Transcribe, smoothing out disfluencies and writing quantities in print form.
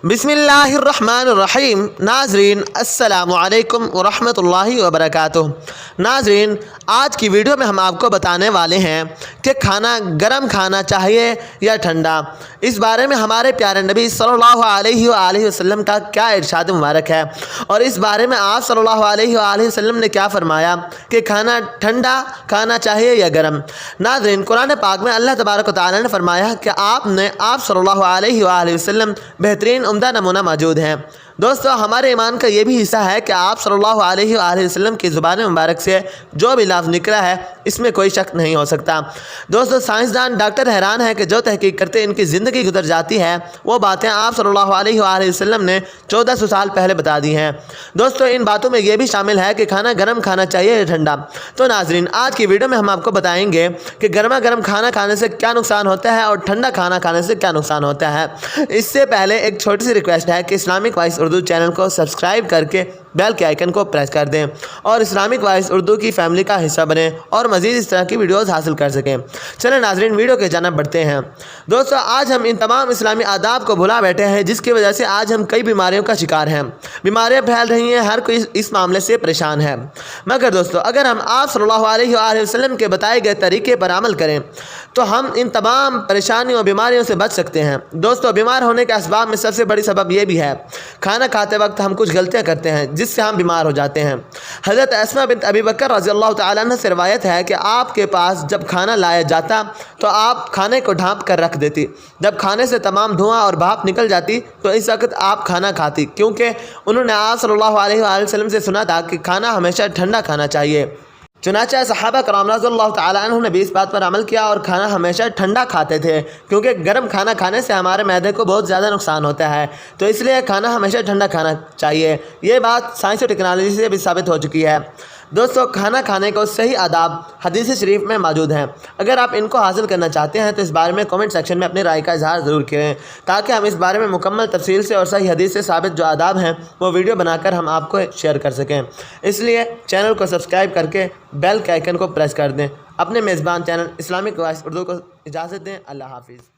बिस्मिल्लाहिर्रहमानिर्रहीम। नाज़रीन अस्सलामु अलैकुम वरहमतुल्लाहि वबरकातुहू। नाज़रीन, आज की वीडियो में हम आपको बताने वाले हैं कि खाना गरम खाना चाहिए या ठंडा। इस बारे में हमारे प्यारे नबी सल्लल्लाहु अलैहि वसल्लम का क्या इरशाद मुबारक है और इस बारे में आप सल्लल्लाहु अलैहि वसल्लम ने क्या फरमाया कि खाना ठंडा खाना चाहिए या गरम। नाज़रीन, कुरान पाक में अल्लाह तबारक व तआला ने फरमाया कि आप सल्लल्लाहु अलैहि वसल्लम बेहतरीन उम्दा नमूना मौजूद हैं। दोस्तों, हमारे ईमान का ये भी हिस्सा है कि आप सल्लल्लाहु अलैहि वसल्लम की ज़ुबान मुबारक से जो भी लफ्ज़ निकला है इसमें कोई शक नहीं हो सकता। दोस्तों, साइंसदान डॉक्टर हैरान है कि जो तहकीक करते इनकी ज़िंदगी गुजर जाती है वो बातें आप सल्लल्लाहु अलैहि वसल्लम ने 1400 साल पहले बता दी हैं। दोस्तों, इन बातों में ये भी शामिल है कि खाना गर्म खाना चाहिए या ठंडा। तो नाज़रीन, आज की वीडियो में हम आपको बताएंगे कि गर्मा गर्म खाना खाने से क्या नुकसान होता है और ठंडा खाना खाने से क्या नुकसान होता है। इससे पहले एक छोटी सी रिक्वेस्ट है कि इस्लामिक वॉइस उर्दू चैनल को सब्सक्राइब करके बेल के आइकन को प्रेस कर दें और इस्लामिक वॉइस उर्दू की फैमिली का हिस्सा बनें और मज़ीद इस तरह की वीडियोस हासिल कर सकें। चलें नाज़रीन, वीडियो के जानिब बढ़ते हैं। दोस्तों, आज हम इन तमाम इस्लामी आदाब को भुला बैठे हैं जिसकी वजह से आज हम कई बीमारियों का शिकार हैं। बीमारियाँ फैल रही हैं, हर कोई इस मामले से परेशान है। मगर दोस्तों, अगर हम आप सल्लल्लाहु अलैहि वसल्लम के बताए गए तरीके पर अमल करें तो हम इन तमाम परेशानियों और बीमारियों से बच सकते हैं। दोस्तों, बीमार होने के असबाब में सबसे बड़ी सबब यह भी है खाना खाते वक्त हम कुछ गलतियां करते हैं जिससे हम बीमार हो जाते हैं। हज़रत अस्मा बिन्त अबी बकर रज़ियल्लाहु तआला अन्हा से रिवायत है कि आपके पास जब खाना लाया जाता तो आप खाने को ढाँप कर रख देती। जब खाने से तमाम धुआं और भाप निकल जाती तो इस वक्त आप खाना खाती, क्योंकि उन्होंने आप सल्लल्लाहु अलैहि वसल्लम से सुना था कि खाना हमेशा ठंडा खाना चाहिए। चुनांचे सहाबा कराम रज़ियल्लाहु तआला अन्हुम ने भी इस बात पर अमल किया और खाना हमेशा ठंडा खाते थे, क्योंकि गर्म खाना खाने से हमारे मैदे को बहुत ज़्यादा नुकसान होता है। तो इसलिए खाना हमेशा ठंडा खाना चाहिए। ये बात साइंस और टेक्नोलॉजी से भी साबित हो चुकी है। दोस्तों, खाना खाने को सही आदाब हदीस शरीफ में मौजूद हैं। अगर आप इनको हासिल करना चाहते हैं तो इस बारे में कमेंट सेक्शन में अपनी राय का इजहार ज़रूर करें, ताकि हम इस बारे में मुकम्मल तफसील से और सही हदीस से साबित जो आदाब हैं वो वीडियो बनाकर हम आपको शेयर कर सकें। इसलिए चैनल को सब्सक्राइब करके बेल के आइकन को प्रेस कर दें। अपने मेज़बान चैनल इस्लामिक वॉइस उर्दू को इजाज़त दें। अल्लाह हाफिज़।